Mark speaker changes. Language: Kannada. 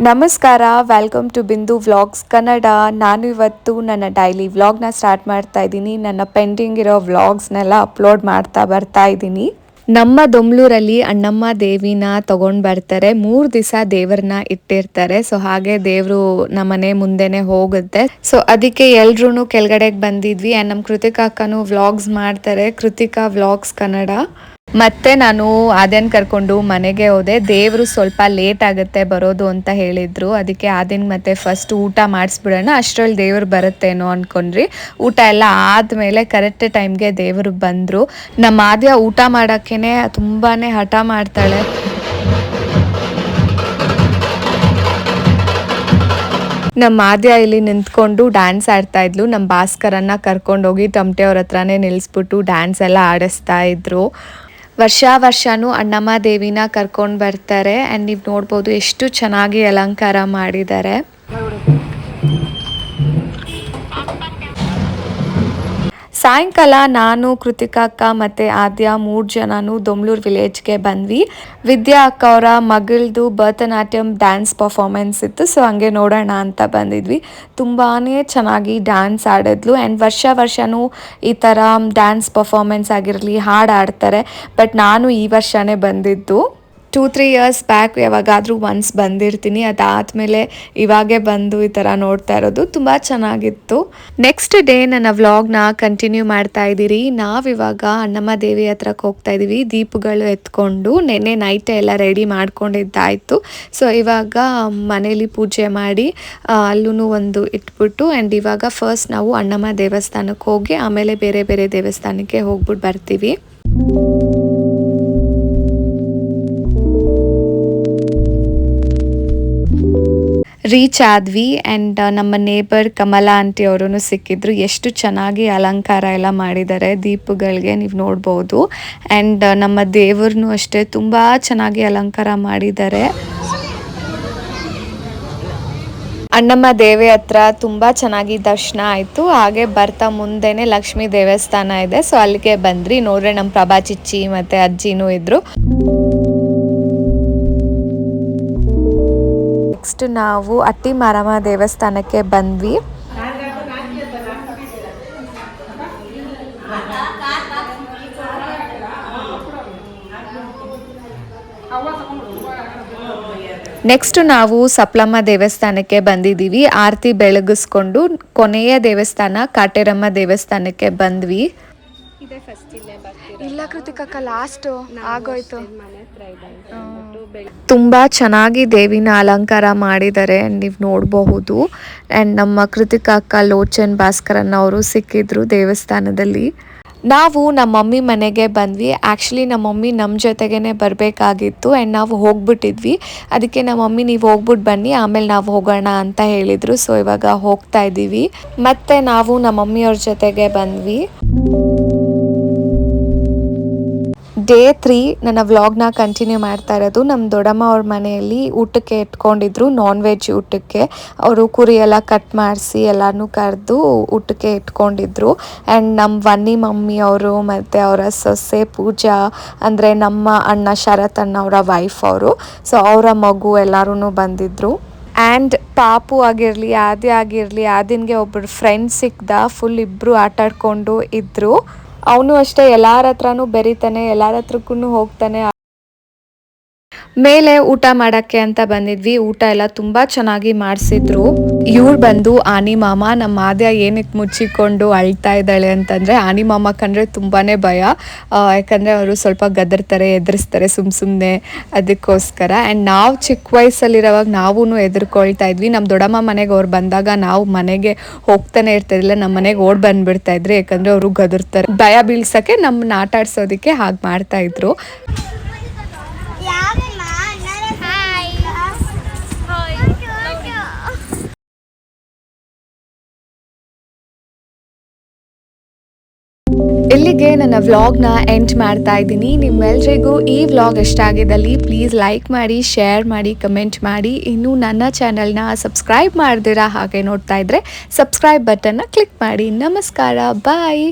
Speaker 1: ನಮಸ್ಕಾರ, ವೆಲ್ಕಮ್ ಟು ಬಿಂದು ವ್ಲಾಗ್ಸ್ ಕನ್ನಡ. ನಾನು ಇವತ್ತು ನನ್ನ ಡೈಲಿ ವ್ಲಾಗ್ನ ಸ್ಟಾರ್ಟ್ ಮಾಡ್ತಾ ಇದ್ದೀನಿ. ನನ್ನ ಪೆಂಡಿಂಗ್ ಇರೋ ವ್ಲಾಗ್ಸ್ನೆಲ್ಲ ಅಪ್ಲೋಡ್ ಮಾಡ್ತಾ ಬರ್ತಾ ಇದ್ದೀನಿ. ನಮ್ಮ ದೊಮ್ಲೂರಲ್ಲಿ ಅಣ್ಣಮ್ಮ ದೇವಿನ ತಗೊಂಡು ಬರ್ತಾರೆ. 3 ದಿವಸ ದೇವ್ರನ್ನ ಇಟ್ಟಿರ್ತಾರೆ. ಸೊ ಹಾಗೆ ದೇವರು ನಮ್ಮನೆ ಮುಂದೆನೆ ಹೋಗುತ್ತೆ. ಸೊ ಅದಕ್ಕೆ ಎಲ್ರೂ ಕೆಳಗಡೆಗೆ ಬಂದಿದ್ವಿ. ಆ್ಯಂಡ್ ನಮ್ಮ ಕೃತಿಕಾ ಅಕ್ಕನೂ ವ್ಲಾಗ್ಸ್ ಮಾಡ್ತಾರೆ, ಕೃತಿಕಾ ವ್ಲಾಗ್ಸ್ ಕನ್ನಡ. ಮತ್ತೆ ನಾನು ಆದ್ಯನ್ ಕರ್ಕೊಂಡು ಮನೆಗೆ ಹೋದೆ. ದೇವರು ಸ್ವಲ್ಪ ಲೇಟ್ ಆಗುತ್ತೆ ಬರೋದು ಅಂತ ಹೇಳಿದ್ರು. ಅದಕ್ಕೆ ಆದ್ಯನ್ ಮತ್ತೆ ಫಸ್ಟ್ ಊಟ ಮಾಡಿಸ್ಬಿಡೋಣ, ಅಷ್ಟರಲ್ಲಿ ದೇವ್ರು ಬರುತ್ತೇನೋ ಅನ್ಕೊಂಡ್ರಿ. ಊಟ ಎಲ್ಲ ಆದಮೇಲೆ ಕರೆಕ್ಟ್ ಟೈಮ್ಗೆ ದೇವರು ಬಂದರು. ನಮ್ಮ ಆದ್ಯ ಊಟ ಮಾಡೋಕ್ಕೇನೆ ತುಂಬಾನೇ ಹಠ ಮಾಡ್ತಾಳೆ. ನಮ್ಮ ಆದ್ಯ ಇಲ್ಲಿ ನಿಂತ್ಕೊಂಡು ಡ್ಯಾನ್ಸ್ ಆಡ್ತಾ ಇದ್ಲು. ನಮ್ಮ ಭಾಸ್ಕರನ್ನ ಕರ್ಕೊಂಡೋಗಿ ಟಮಟೆ ಅವ್ರ ಹತ್ರನೇ ನಿಲ್ಲಿಸ್ಬಿಟ್ಟು ಡ್ಯಾನ್ಸ್ ಎಲ್ಲ ಆಡಿಸ್ತಾ ಇದ್ರು. ವರ್ಷನೂ ಅಣ್ಣಮ್ಮ ದೇವಿನ ಕರ್ಕೊಂಡು ಬರ್ತಾರೆ. ಆ್ಯಂಡ್ ನೀವು ನೋಡ್ಬೋದು ಎಷ್ಟು ಚೆನ್ನಾಗಿ ಅಲಂಕಾರ ಮಾಡಿದ್ದಾರೆ. ಸಾಯಂಕಾಲ ನಾನು, ಕೃತಿಕಾ ಅಕ್ಕ ಮತ್ತು ಆದ್ಯ 3 ಜನನು ದೊಮ್ಲೂರು ವಿಲೇಜ್ಗೆ ಬಂದ್ವಿ. ವಿದ್ಯಾ ಅಕ್ಕ ಅವರ ಮಗಳದು ಭರತನಾಟ್ಯಂ ಡ್ಯಾನ್ಸ್ ಪರ್ಫಾರ್ಮೆನ್ಸ್ ಇತ್ತು. ಸೊ ಹಂಗೆ ನೋಡೋಣ ಅಂತ ಬಂದಿದ್ವಿ. ತುಂಬಾ ಚೆನ್ನಾಗಿ ಡ್ಯಾನ್ಸ್ ಆಡಿದ್ಲು. ಆ್ಯಂಡ್ ವರ್ಷನೂ ಈ ಥರ ಡ್ಯಾನ್ಸ್ ಪರ್ಫಾರ್ಮೆನ್ಸ್ ಆಗಿರಲಿ, ಹಾಡು ಆಡ್ತಾರೆ. ಬಟ್ ನಾನು ಈ ವರ್ಷನೇ ಬಂದಿದ್ದು. 2-3 ಇಯರ್ಸ್ ಬ್ಯಾಕ್ ಯಾವಾಗಾದರೂ ಒನ್ಸ್ ಬಂದಿರ್ತೀನಿ. ಅದಾದಮೇಲೆ ಇವಾಗೇ ಬಂದು ಈ ಥರ ನೋಡ್ತಾ ಇರೋದು. ತುಂಬ ಚೆನ್ನಾಗಿತ್ತು. ನೆಕ್ಸ್ಟ್ ಡೇ ನನ್ನ ವ್ಲಾಗ್ನ ಕಂಟಿನ್ಯೂ ಮಾಡ್ತಾ ಇದ್ದೀರಿ. ನಾವಿವಾಗ ಅಣ್ಣಮ್ಮ ದೇವಿ ಹತ್ರಕ್ಕೆ ಹೋಗ್ತಾ ಇದ್ದೀವಿ, ದೀಪಗಳು ಎತ್ಕೊಂಡು. ನೆನ್ನೆ ನೈಟೇ ಎಲ್ಲ ರೆಡಿ ಮಾಡ್ಕೊಂಡಿದ್ದಾಯಿತು. ಸೊ ಇವಾಗ ಮನೇಲಿ ಪೂಜೆ ಮಾಡಿ ಅಲ್ಲೂ ಒಂದು ಇಟ್ಬಿಟ್ಟು ಆ್ಯಂಡ್ ಇವಾಗ ಫಸ್ಟ್ ನಾವು ಅಣ್ಣಮ್ಮ ದೇವಸ್ಥಾನಕ್ಕೆ ಹೋಗಿ ಆಮೇಲೆ ಬೇರೆ ಬೇರೆ ದೇವಸ್ಥಾನಕ್ಕೆ ಹೋಗ್ಬಿಟ್ಟು ಬರ್ತೀವಿ. ರೀಚ್ ಆದ್ವಿ. ಆ್ಯಂಡ್ ನಮ್ಮ ನೇಬರ್ ಕಮಲಾ ಆಂಟಿ ಅವರು ಸಿಕ್ಕಿದ್ರು. ಎಷ್ಟು ಚೆನ್ನಾಗಿ ಅಲಂಕಾರ ಎಲ್ಲ ಮಾಡಿದ್ದಾರೆ ದೀಪಗಳಿಗೆ, ನೀವು ನೋಡ್ಬೋದು. ಆ್ಯಂಡ್ ನಮ್ಮ ದೇವ್ರನ್ನೂ ಅಷ್ಟೇ ತುಂಬ ಚೆನ್ನಾಗಿ ಅಲಂಕಾರ ಮಾಡಿದ್ದಾರೆ. ಅಣ್ಣಮ್ಮ ದೇವಿ ಹತ್ರ ತುಂಬ ಚೆನ್ನಾಗಿ ದರ್ಶನ ಆಯಿತು. ಹಾಗೆ ಬರ್ತಾ ಮುಂದೆನೇ ಲಕ್ಷ್ಮೀ ದೇವಸ್ಥಾನ ಇದೆ. ಸೊ ಅಲ್ಲಿಗೆ ಬಂದ್ರಿ. ನೋಡ್ರೆ ನಮ್ಮ ಪ್ರಭಾ ಚಿಚ್ಚಿ ಮತ್ತು ಅಜ್ಜಿನೂ ಇದ್ರು. ನೆಕ್ಸ್ಟ್ ನಾವು ಅಟ್ಟಿ ಮಾರಮ್ಮ ದೇವಸ್ಥಾನಕ್ಕೆ ಬಂದ್ವಿ. ನೆಕ್ಸ್ಟ್ ನಾವು ಸಪ್ಲಮ್ಮ ದೇವಸ್ಥಾನಕ್ಕೆ ಬಂದಿದ್ದೀವಿ. ಆರತಿ ಬೆಳಗಿಸ್ಕೊಂಡು ಕೊನೆಯ ದೇವಸ್ಥಾನ ಕಾಟೇರಮ್ಮ ದೇವಸ್ಥಾನಕ್ಕೆ ಬಂದ್ವಿ. ಇಲ್ಲ ಕೃತಿಕಕ್ಕ, ಲಾಸ್ಟ್ ಆಗೋಯ್ತು. ತುಂಬಾ ಚೆನ್ನಾಗಿ ದೇವಿನ ಅಲಂಕಾರ ಮಾಡಿದ್ದಾರೆ, ನೀವು ನೋಡಬಹುದು. ಆ್ಯಂಡ್ ನಮ್ಮ ಕೃತಿಕಾ ಅಕ್ಕ, ಲೋಚನ್, ಭಾಸ್ಕರನ್ನ ಅವರು ಸಿಕ್ಕಿದ್ರು ದೇವಸ್ಥಾನದಲ್ಲಿ. ನಾವು ನಮ್ಮ ಮಮ್ಮಿ ಮನೆಗೆ ಬಂದ್ವಿ. ಆ್ಯಕ್ಚುಲಿ ನಮ್ಮ ಮಮ್ಮಿ ನಮ್ಮ ಜೊತೆಗೇ ಬರಬೇಕಾಗಿತ್ತು ಆ್ಯಂಡ್ ನಾವು ಹೋಗ್ಬಿಟ್ಟಿದ್ವಿ. ಅದಕ್ಕೆ ನಮ್ಮ ಮಮ್ಮಿ ನೀವು ಹೋಗ್ಬಿಟ್ಟು ಬನ್ನಿ, ಆಮೇಲೆ ನಾವು ಹೋಗೋಣ ಅಂತ ಹೇಳಿದರು. ಸೊ ಇವಾಗ ಹೋಗ್ತಾ ಇದ್ದೀವಿ. ಮತ್ತು ನಾವು ನಮ್ಮ ಮಮ್ಮಿಯವ್ರ ಜೊತೆಗೆ ಬಂದ್ವಿ. ಡೇ 3 ನನ್ನ ವ್ಲಾಗ್ನ ಕಂಟಿನ್ಯೂ ಮಾಡ್ತಾ ಇರೋದು. ನಮ್ಮ ದೊಡ್ಡಮ್ಮ ಅವ್ರ ಮನೆಯಲ್ಲಿ ಊಟಕ್ಕೆ ಇಟ್ಕೊಂಡಿದ್ರು, ನಾನ್ ವೆಜ್ ಊಟಕ್ಕೆ. ಅವರು ಕುರಿ ಎಲ್ಲ ಕಟ್ ಮಾಡಿಸಿ ಎಲ್ಲನೂ ಕರೆದು ಊಟಕ್ಕೆ ಇಟ್ಕೊಂಡಿದ್ರು. ಆ್ಯಂಡ್ ನಮ್ಮ ವನ್ನಿ ಮಮ್ಮಿ ಅವರು ಮತ್ತು ಅವರ ಸೊಸೆ ಪೂಜಾ, ಅಂದರೆ ನಮ್ಮ ಅಣ್ಣ ಶರತ್ ಅಣ್ಣ ಅವರ ವೈಫ್ ಅವರು, ಸೊ ಅವರ ಮಗು ಎಲ್ಲರೂ ಬಂದಿದ್ದರು. ಆ್ಯಂಡ್ ಪಾಪು ಆಗಿರಲಿ, ಆದ್ಯ ಆಗಿರಲಿ, ಆದ್ಯನ್ಗೆ ಒಬ್ಬರು ಫ್ರೆಂಡ್ ಸಿಕ್ಕಿದ. ಫುಲ್ ಇಬ್ಬರು ಆಟಾಡ್ಕೊಂಡು ಇದ್ದರು. ಅವನು ಅಷ್ಟೇ ಎಲ್ಲರ ಹತ್ರನೂ ಬೆರಿತಾನೆ, ಎಲ್ಲರ ಹತ್ರಕ್ಕೂ ಹೋಗ್ತಾನೆ. ಮೇಲೆ ಊಟ ಮಾಡೋಕ್ಕೆ ಅಂತ ಬಂದಿದ್ವಿ. ಊಟ ಎಲ್ಲ ತುಂಬ ಚೆನ್ನಾಗಿ ಮಾಡಿಸಿದ್ರು. ಇವ್ರು ಬಂದು ಆನಿ ಮಾಮ. ನಮ್ಮ ಆದ್ಯ ಏನಕ್ಕೆ ಮುಚ್ಚಿಕೊಂಡು ಅಳ್ತಾ ಇದ್ದಾಳೆ ಅಂತಂದರೆ, ಆನಿ ಮಾಮ ಕಂಡ್ರೆ ತುಂಬಾ ಭಯ. ಯಾಕಂದರೆ ಅವರು ಸ್ವಲ್ಪ ಗದರ್ತಾರೆ, ಎದುರಿಸ್ತಾರೆ ಸುಮ್ಮನೆ, ಅದಕ್ಕೋಸ್ಕರ. ಆ್ಯಂಡ್ ನಾವು ಚಿಕ್ಕ ವಯಸ್ಸಲ್ಲಿರೋವಾಗ ನಾವೂ ಎದುರ್ಕೊಳ್ತಾ ಇದ್ವಿ. ನಮ್ಮ ದೊಡ್ಡಮ್ಮ ಮನೆಗೆ ಅವ್ರು ಬಂದಾಗ ನಾವು ಮನೆಗೆ ಹೋಗ್ತಾನೆ ಇರ್ತಿರಲಿಲ್ಲ, ನಮ್ಮ ಮನೆಗೆ ಓಡ್ ಬಂದುಬಿಡ್ತಾ ಇದ್ರಿ. ಯಾಕಂದರೆ ಅವರು ಗದರ್ತಾರೆ. ಭಯ ಬೀಳ್ಸೋಕ್ಕೆ, ನಮ್ಮನ್ನ ಆಟ ಆಡ್ಸೋದಕ್ಕೆ ಹಾಗೆ ಮಾಡ್ತಾಯಿದ್ರು. ಇಲ್ಲಿಗೆ ನನ್ನ ವ್ಲಾಗ್ನ ಎಂಡ್ ಮಾಡ್ತಾ ಇದ್ದೀನಿ. ನಿಮ್ಮೆಲ್ರಿಗೂ ಈ ವ್ಲಾಗ್ ಇಷ್ಟ ಆಗಿದ್ದಲ್ಲಿ ಪ್ಲೀಸ್ ಲೈಕ್ ಮಾಡಿ, ಶೇರ್ ಮಾಡಿ, ಕಮೆಂಟ್ ಮಾಡಿ. ಇನ್ನೂ ನನ್ನ ಚಾನಲ್ನ ಸಬ್ಸ್ಕ್ರೈಬ್ ಮಾಡ್ದಿರಾ ಹಾಗೆ ನೋಡ್ತಾ ಇದ್ರೆ ಸಬ್ಸ್ಕ್ರೈಬ್ ಬಟನ್ನ ಕ್ಲಿಕ್ ಮಾಡಿ. ನಮಸ್ಕಾರ, ಬಾಯ್.